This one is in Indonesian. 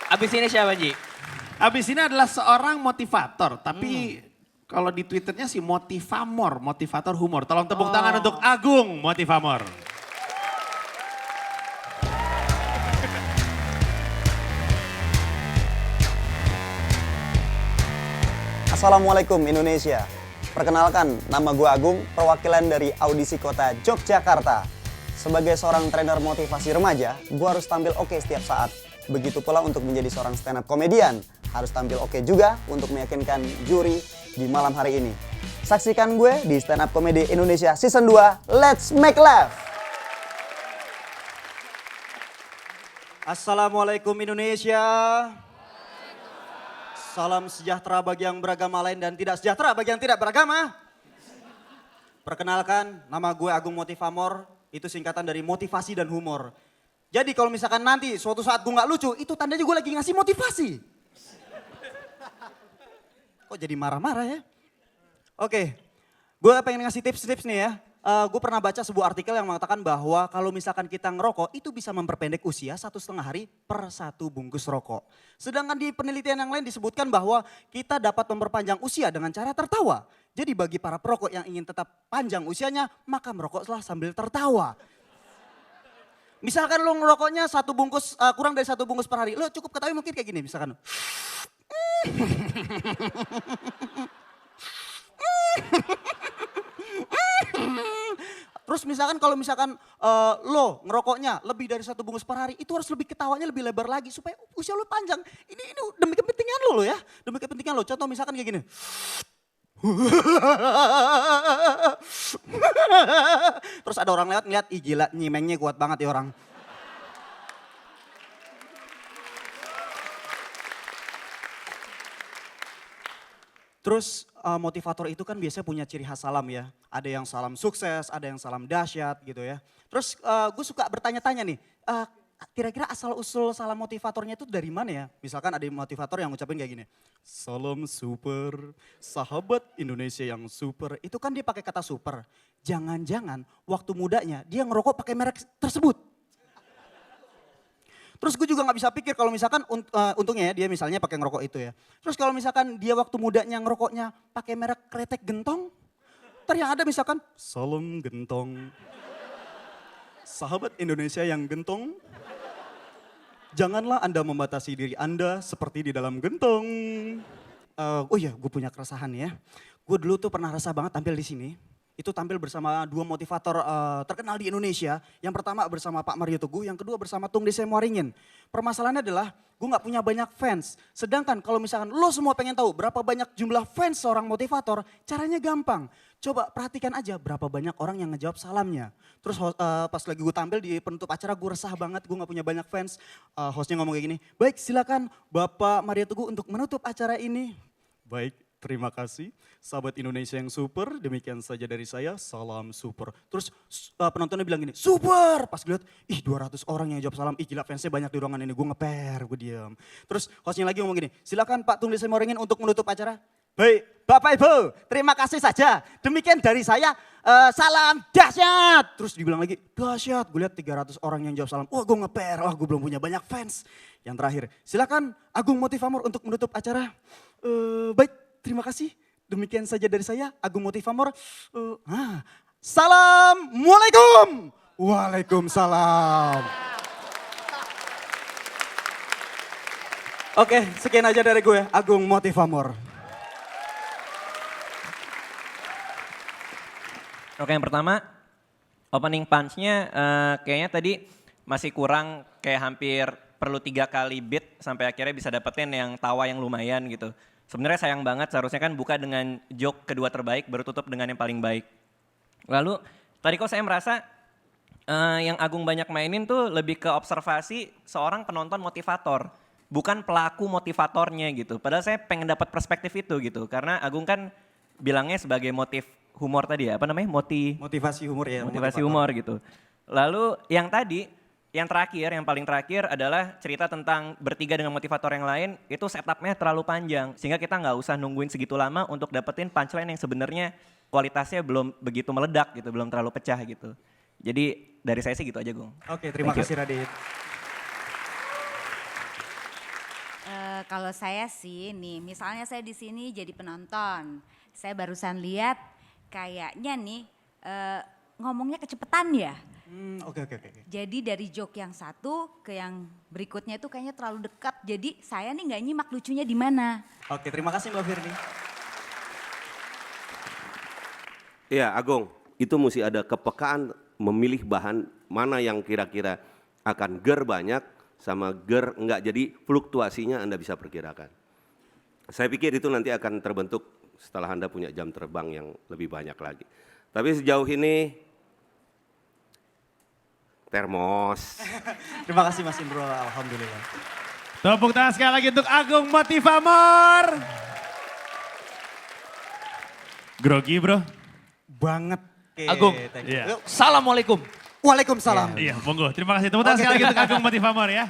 Abis ini siapa Ji? Abis ini adalah seorang motivator, tapi kalau di Twitternya sih motivamor, motivator humor. Tolong tepuk tangan untuk Agung Motivamor. Assalamualaikum Indonesia. Perkenalkan, nama gue Agung, perwakilan dari Audisi Kota Yogyakarta. Sebagai seorang trainer motivasi remaja, gue harus tampil oke setiap saat. Begitu pula untuk menjadi seorang stand up komedian, harus tampil oke juga untuk meyakinkan juri di malam hari ini. Saksikan gue di Stand Up Comedy Indonesia Season 2, Let's Make Laugh! Assalamualaikum Indonesia. Salam sejahtera bagi yang beragama lain dan tidak sejahtera bagi yang tidak beragama. Perkenalkan, nama gue Agung Motivamor, itu singkatan dari motivasi dan humor. Jadi kalau misalkan nanti suatu saat gue gak lucu, itu tandanya gue lagi ngasih motivasi. Kok jadi marah-marah ya? Oke, gue pengen ngasih tips-tips nih ya. Gue pernah baca sebuah artikel yang mengatakan bahwa kalau misalkan kita ngerokok itu bisa memperpendek usia 1,5 hari per 1 bungkus rokok. Sedangkan di penelitian yang lain disebutkan bahwa kita dapat memperpanjang usia dengan cara tertawa. Jadi bagi para perokok yang ingin tetap panjang usianya, maka merokoklah sambil tertawa. Misalkan lo ngerokoknya kurang dari 1 bungkus per hari, lo cukup ketahui mungkin kayak gini misalkan. Terus misalkan kalau misalkan lo ngerokoknya lebih dari 1 bungkus per hari, itu harus lebih ketawanya lebih lebar lagi supaya usia lo panjang. Ini demi kepentingan lo ya, demi kepentingan lo. Contoh misalkan kayak gini. Terus ada orang lewat ngeliat, ih gila nyimengnya kuat banget ya orang. Terus motivator itu kan biasanya punya ciri khas salam ya. Ada yang salam sukses, ada yang salam dahsyat gitu ya. Terus gue suka bertanya-tanya nih, kira-kira asal-usul salam motivatornya itu dari mana ya? Misalkan ada motivator yang ngucapin kayak gini, salam super, sahabat Indonesia yang super. Itu kan dia pakai kata super. Jangan-jangan waktu mudanya dia ngerokok pakai merek tersebut. Terus gue juga gak bisa pikir kalau misalkan untungnya ya dia misalnya pakai ngerokok itu ya. Terus kalau misalkan dia waktu mudanya ngerokoknya pakai merek kretek gentong. Ntar yang ada misalkan salam gentong. Sahabat Indonesia yang gentong. Janganlah Anda membatasi diri Anda seperti di dalam gentong. Oh iya gue punya keresahan ya. Gue dulu tuh pernah resah banget tampil di sini. Itu tampil bersama 2 motivator terkenal di Indonesia. Yang pertama bersama Pak Mario Teguh, yang kedua bersama Tung Desem Waringin. Permasalahannya adalah gue gak punya banyak fans. Sedangkan kalau misalkan lo semua pengen tahu berapa banyak jumlah fans seorang motivator, caranya gampang. Coba perhatikan aja berapa banyak orang yang ngejawab salamnya. Terus pas lagi gue tampil di penutup acara gue resah banget, gue gak punya banyak fans. Hostnya ngomong kayak gini, baik silakan Bapak Mario Teguh untuk menutup acara ini. Baik. Terima kasih, sahabat Indonesia yang super. Demikian saja dari saya, salam super. Terus penontonnya bilang gini, super. Pas gue lihat, ih 200 orang yang jawab salam. Ih gila fansnya banyak di ruangan ini, gue ngeper, gue diam. Terus hostnya lagi ngomong gini, silakan Pak Tung Desem Waringin untuk menutup acara. Baik, Bapak Ibu, terima kasih saja. Demikian dari saya, salam dahsyat. Terus dibilang lagi, dahsyat. Gue lihat 300 orang yang jawab salam. Wah gue ngeper, wah gue belum punya banyak fans. Yang terakhir, silakan Agung Motivamor untuk menutup acara. Baik. Terima kasih. Demikian saja dari saya, Agung Motivamor. Assalamualaikum. Waalaikumsalam. Oke, sekian aja dari gue, Agung Motivamor. Oke yang pertama, opening punch-nya kayaknya tadi masih kurang, kayak hampir perlu 3 kali beat sampai akhirnya bisa dapetin yang tawa yang lumayan gitu. Sebenarnya sayang banget, seharusnya kan buka dengan joke kedua terbaik, baru tutup dengan yang paling baik. Lalu tadi kok saya merasa yang Agung banyak mainin tuh lebih ke observasi seorang penonton motivator. Bukan pelaku motivatornya gitu. Padahal saya pengen dapat perspektif itu gitu. Karena Agung kan bilangnya sebagai motif humor tadi ya, apa namanya? Motivasi humor ya. Motivasi humor gitu. Lalu yang tadi, yang terakhir, yang paling terakhir adalah cerita tentang bertiga dengan motivator yang lain, itu setupnya terlalu panjang. Sehingga kita nggak usah nungguin segitu lama untuk dapetin punchline yang sebenarnya kualitasnya belum begitu meledak gitu, belum terlalu pecah gitu. Jadi dari saya sih gitu aja Gung. Oke, terima kasih Radit. Kalau saya sih nih, misalnya saya di sini jadi penonton. Saya barusan lihat kayaknya nih ngomongnya kecepetan ya. Oke. Jadi dari joke yang satu ke yang berikutnya itu kayaknya terlalu dekat. Jadi saya nih nggak nyimak lucunya di mana. Oke, terima kasih Mbak Firly. Iya, Agung, itu mesti ada kepekaan memilih bahan mana yang kira-kira akan ger banyak sama ger enggak. Jadi fluktuasinya Anda bisa perkirakan. Saya pikir itu nanti akan terbentuk setelah Anda punya jam terbang yang lebih banyak lagi. Tapi sejauh ini termos. Terima kasih Mas Indro, alhamdulillah. Tepuk tangan sekali lagi untuk Agung Motivamor. Grogi bro. Banget. Oke, Agung, thank you. Iya. Assalamualaikum. Waalaikumsalam. Iya, monggo. Terima kasih. Tepuk tangan sekali lagi untuk Agung Motivamor ya.